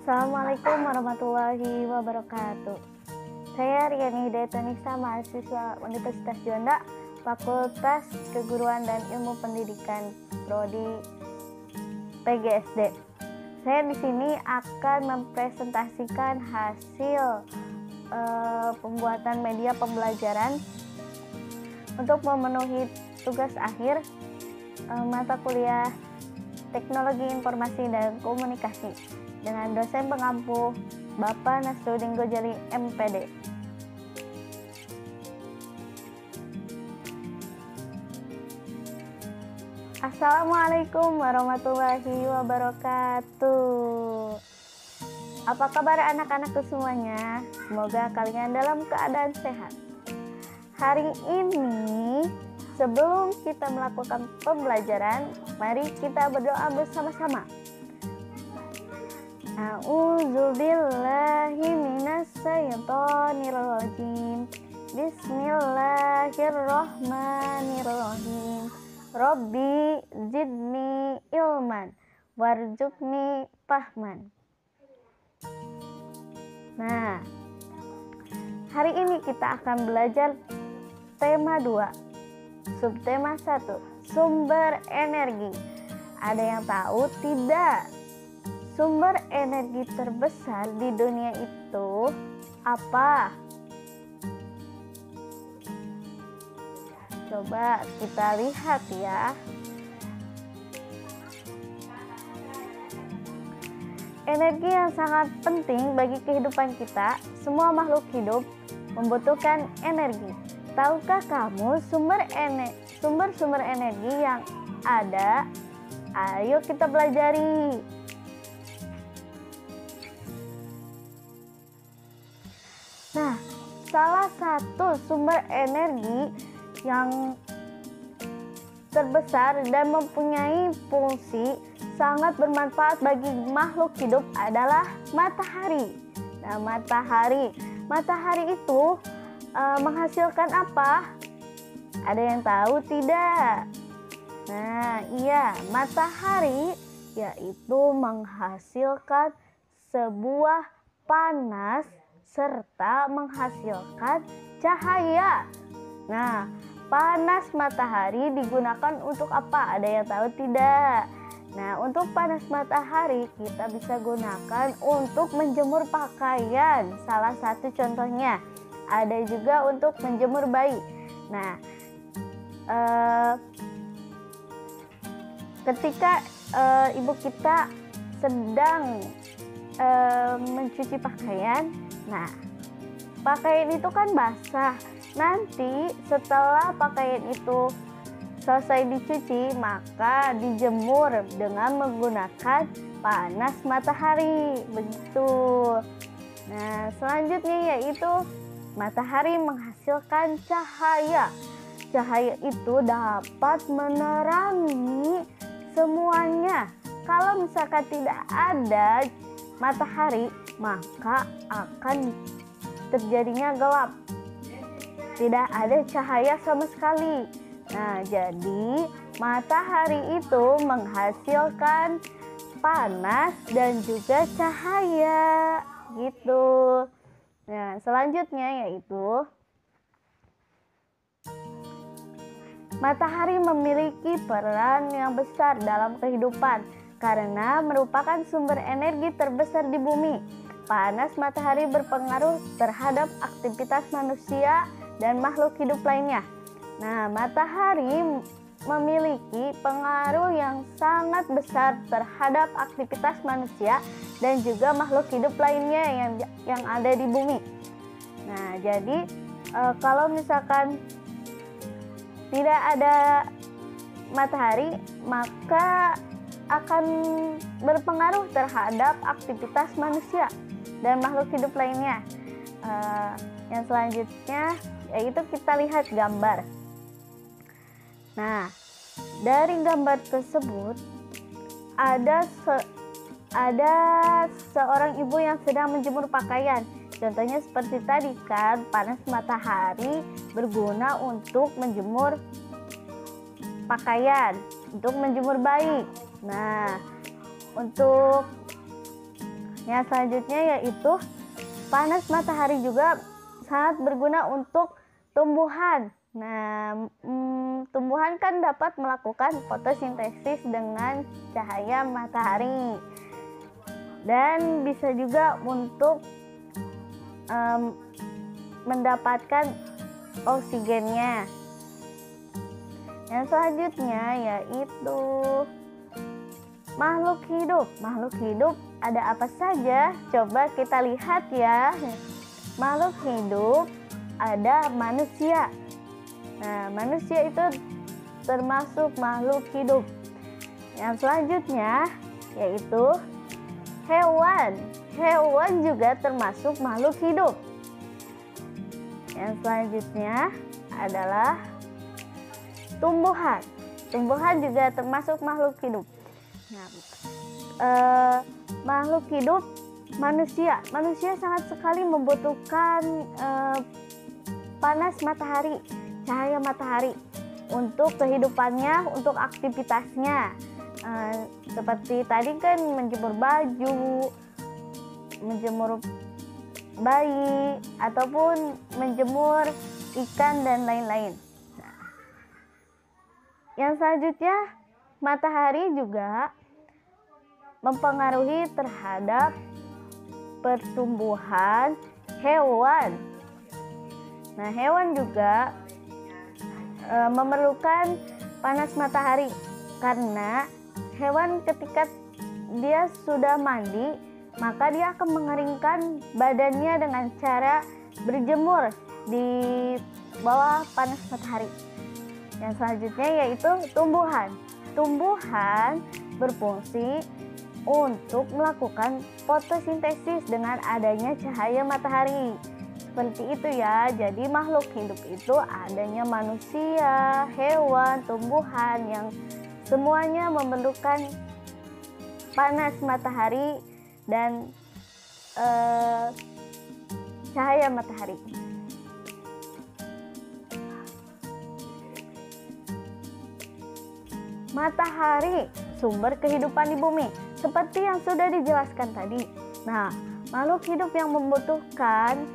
Assalamualaikum warahmatullahi wabarakatuh. Saya Riani Hidayatulnisa, mahasiswa Universitas Juanda, Fakultas Keguruan dan Ilmu Pendidikan, Prodi PGSD. Saya di sini akan mempresentasikan hasil pembuatan media pembelajaran untuk memenuhi tugas akhir mata kuliah Teknologi Informasi dan Komunikasi dengan dosen pengampu Bapak Nasruddin Gojali, MPD. Assalamualaikum warahmatullahi wabarakatuh. Apa kabar anak-anakku semuanya? Semoga kalian dalam keadaan sehat. Hari ini, sebelum kita melakukan pembelajaran, mari kita berdoa bersama-sama. A'udzubillahi minasyaitonirrajim. Bismillahirrahmanirrahim. Rabbi zidni ilman warzuqni fahman. Nah, hari ini kita akan belajar tema 2, subtema 1, sumber energi. Ada yang tahu tidak? Sumber energi terbesar di dunia itu apa? Coba kita lihat ya. Energi yang sangat penting bagi kehidupan kita. Semua makhluk hidup membutuhkan energi. Tahukah kamu sumber-sumber energi yang ada? Ayo kita pelajari. Nah, salah satu sumber energi yang terbesar dan mempunyai fungsi sangat bermanfaat bagi makhluk hidup adalah matahari. Nah, matahari itu menghasilkan apa? Ada yang tahu tidak? Nah, iya, matahari yaitu menghasilkan sebuah panas serta menghasilkan cahaya. Nah, panas matahari digunakan untuk apa? Ada yang tahu tidak? Nah, untuk panas matahari kita bisa gunakan untuk menjemur pakaian. Salah satu contohnya. Ada juga untuk menjemur bayi. Nah, ketika ibu kita sedang mencuci pakaian, nah, pakaian itu kan basah. Nanti setelah pakaian itu selesai dicuci, maka dijemur dengan menggunakan panas matahari. Begitu. Nah, selanjutnya yaitu matahari menghasilkan cahaya. Cahaya itu dapat menerangi semuanya. Kalau misalkan tidak ada matahari, maka akan terjadinya gelap. Tidak ada cahaya sama sekali. Nah, jadi matahari itu menghasilkan panas dan juga cahaya gitu. Nah, selanjutnya yaitu matahari memiliki peran yang besar dalam kehidupan karena merupakan sumber energi terbesar di bumi. Panas matahari berpengaruh terhadap aktivitas manusia dan makhluk hidup lainnya. Nah, matahari memiliki pengaruh yang sangat besar terhadap aktivitas manusia dan juga makhluk hidup lainnya yang ada di bumi. Nah, jadi kalau misalkan tidak ada matahari, maka akan berpengaruh terhadap aktivitas manusia dan makhluk hidup lainnya. Yang selanjutnya yaitu kita lihat gambar. Nah, dari gambar tersebut ada seorang ibu yang sedang menjemur pakaian. Contohnya seperti tadi kan, panas matahari berguna untuk menjemur pakaian, untuk menjemur bayi. Nah, untuk Yang selanjutnya yaitu panas matahari juga sangat berguna untuk tumbuhan. Nah, tumbuhan kan dapat melakukan fotosintesis dengan cahaya matahari dan bisa juga untuk mendapatkan oksigennya. Yang selanjutnya yaitu makhluk hidup. Makhluk hidup ada apa saja? Coba kita lihat ya. Makhluk hidup ada manusia. Nah, manusia itu termasuk makhluk hidup. Yang selanjutnya yaitu hewan. Hewan juga termasuk makhluk hidup. Yang selanjutnya adalah tumbuhan. Tumbuhan juga termasuk makhluk hidup. Nah, makhluk hidup manusia. Manusia sangat sekali membutuhkan panas matahari, cahaya matahari untuk kehidupannya, untuk aktivitasnya. Seperti tadi kan menjemur baju, menjemur bayi, ataupun menjemur ikan dan lain-lain. Yang selanjutnya, matahari juga mempengaruhi terhadap pertumbuhan hewan. Nah, hewan juga memerlukan panas matahari karena hewan ketika dia sudah mandi, maka dia akan mengeringkan badannya dengan cara berjemur di bawah panas matahari. Yang selanjutnya yaitu tumbuhan. Tumbuhan berfungsi untuk melakukan fotosintesis dengan adanya cahaya matahari. Seperti itu ya. Jadi makhluk hidup itu adanya manusia, hewan, tumbuhan yang semuanya memerlukan panas matahari dan cahaya matahari. Matahari, sumber kehidupan di bumi, seperti yang sudah dijelaskan tadi. Nah, makhluk hidup yang membutuhkan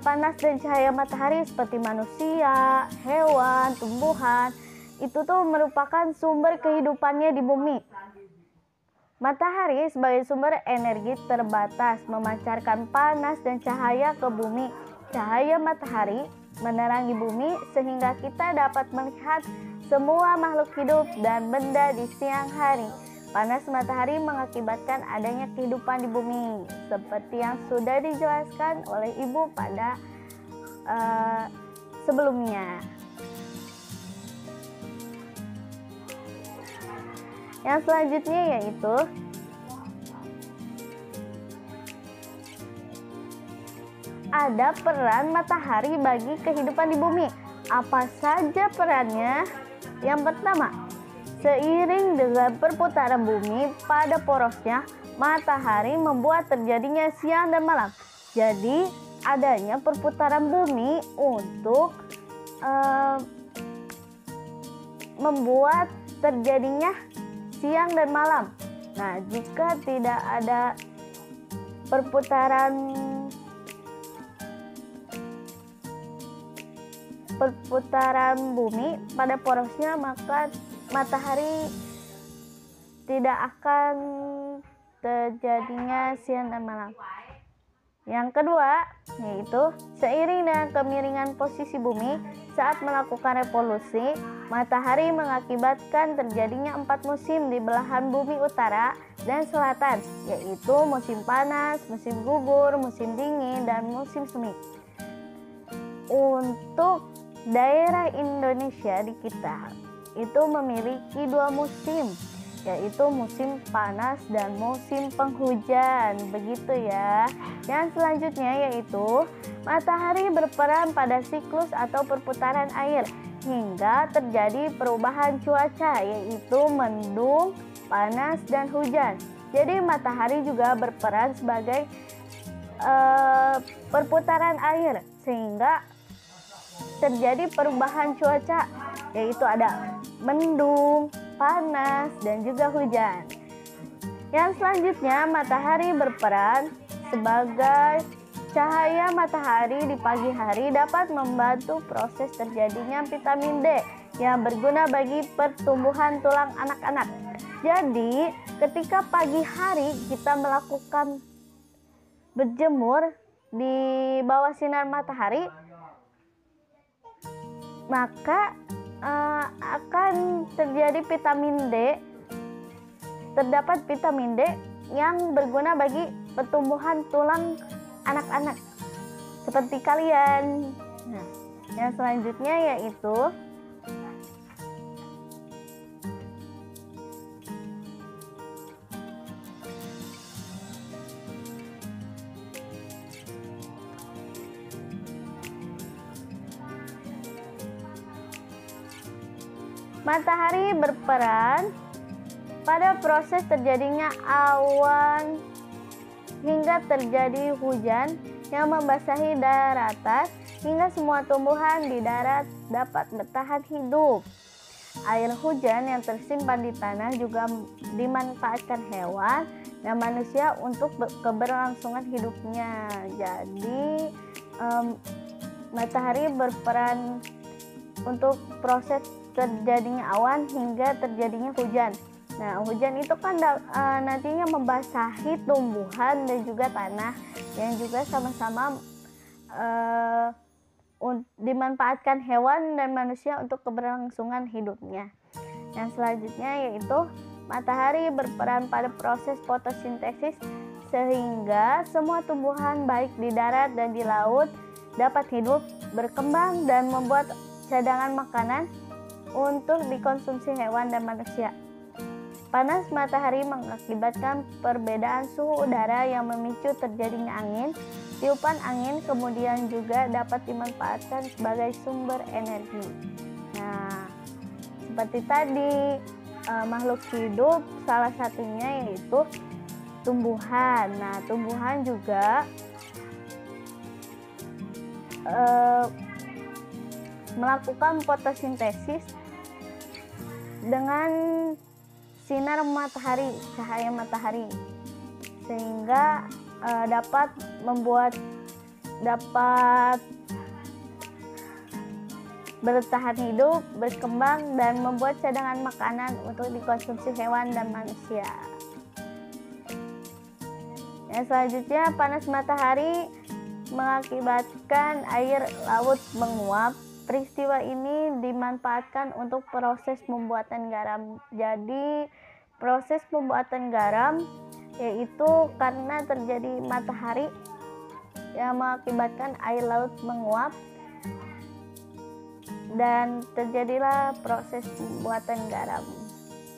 panas dan cahaya matahari seperti manusia, hewan, tumbuhan, itu tuh merupakan sumber kehidupannya di bumi. Matahari sebagai sumber energi terbatas memancarkan panas dan cahaya ke bumi. Cahaya matahari menerangi bumi sehingga kita dapat melihat semua makhluk hidup dan benda di siang hari. Panas matahari mengakibatkan adanya kehidupan di bumi, seperti yang sudah dijelaskan oleh Ibu pada sebelumnya. Yang selanjutnya yaitu ada peran matahari bagi kehidupan di bumi. Apa saja perannya? Yang pertama, seiring dengan perputaran bumi pada porosnya, matahari membuat terjadinya siang dan malam. Jadi, adanya perputaran bumi untuk membuat terjadinya siang dan malam. Nah, jika tidak ada perputaran bumi pada porosnya, maka matahari tidak akan terjadinya siang dan malam. Yang kedua, yaitu seiring dengan kemiringan posisi bumi saat melakukan revolusi, matahari mengakibatkan terjadinya 4 musim di belahan bumi utara dan selatan, yaitu musim panas, musim gugur, musim dingin, dan musim semi. Untuk daerah Indonesia di kita itu memiliki 2 musim, yaitu musim panas dan musim penghujan, begitu ya. Yang selanjutnya yaitu matahari berperan pada siklus atau perputaran air hingga terjadi perubahan cuaca, yaitu mendung, panas, dan hujan. Jadi matahari juga berperan sebagai perputaran air sehingga terjadi perubahan cuaca, yaitu ada mendung, panas, dan juga hujan. Yang selanjutnya, matahari berperan sebagai cahaya matahari di pagi hari dapat membantu proses terjadinya vitamin D yang berguna bagi pertumbuhan tulang anak-anak. Jadi, ketika pagi hari kita melakukan berjemur di bawah sinar matahari, maka akan terjadi vitamin D. Terdapat vitamin D yang berguna bagi pertumbuhan tulang anak-anak seperti kalian. Nah, yang selanjutnya yaitu matahari berperan pada proses terjadinya awan hingga terjadi hujan yang membasahi daratan hingga semua tumbuhan di darat dapat bertahan hidup. Air hujan yang tersimpan di tanah juga dimanfaatkan hewan dan manusia untuk keberlangsungan hidupnya. Jadi matahari berperan untuk proses terjadinya awan hingga terjadinya hujan. Nah, hujan itu kan nantinya membasahi tumbuhan dan juga tanah yang juga sama-sama dimanfaatkan hewan dan manusia untuk keberlangsungan hidupnya. Yang selanjutnya yaitu matahari berperan pada proses fotosintesis sehingga semua tumbuhan baik di darat dan di laut dapat hidup, berkembang dan membuat cadangan makanan untuk dikonsumsi hewan dan manusia. Panas matahari mengakibatkan perbedaan suhu udara yang memicu terjadinya angin. Tiupan angin kemudian juga dapat dimanfaatkan sebagai sumber energi. Nah, seperti tadi makhluk hidup salah satunya yaitu tumbuhan. Nah, tumbuhan juga melakukan fotosintesis dengan sinar matahari, cahaya matahari, sehingga dapat bertahan hidup, berkembang dan membuat cadangan makanan untuk dikonsumsi hewan dan manusia. Yang selanjutnya, panas matahari mengakibatkan air laut menguap. Peristiwa ini dimanfaatkan untuk proses pembuatan garam. Jadi, proses pembuatan garam yaitu karena terjadi matahari yang mengakibatkan air laut menguap dan terjadilah proses pembuatan garam.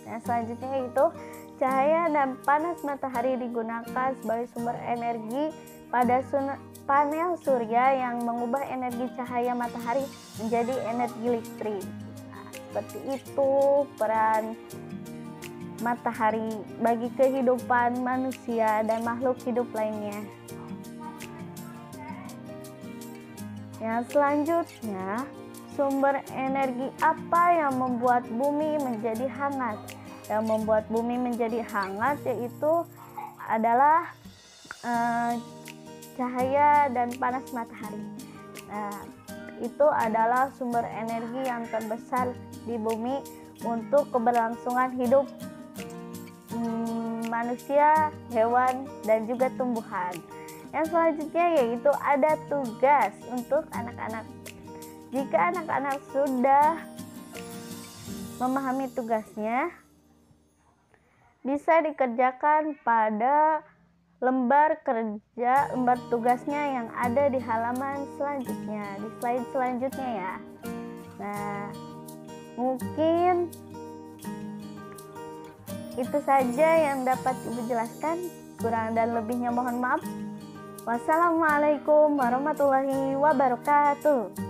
Yang selanjutnya yaitu cahaya dan panas matahari digunakan sebagai sumber energi pada panel surya yang mengubah energi cahaya matahari menjadi energi listrik. Nah, seperti itu peran matahari bagi kehidupan manusia dan makhluk hidup lainnya. Yang selanjutnya, sumber energi apa yang membuat bumi menjadi hangat? Yang membuat bumi menjadi hangat yaitu adalah cahaya dan panas matahari. Nah, itu adalah sumber energi yang terbesar di bumi untuk keberlangsungan hidup manusia, hewan, dan juga tumbuhan. Yang selanjutnya yaitu ada tugas untuk anak-anak. Jika anak-anak sudah memahami tugasnya, bisa dikerjakan pada lembar tugasnya yang ada di halaman selanjutnya, di slide selanjutnya ya. Nah, mungkin itu saja yang dapat Ibu jelaskan. Kurang dan lebihnya mohon maaf. Wassalamualaikum warahmatullahi wabarakatuh.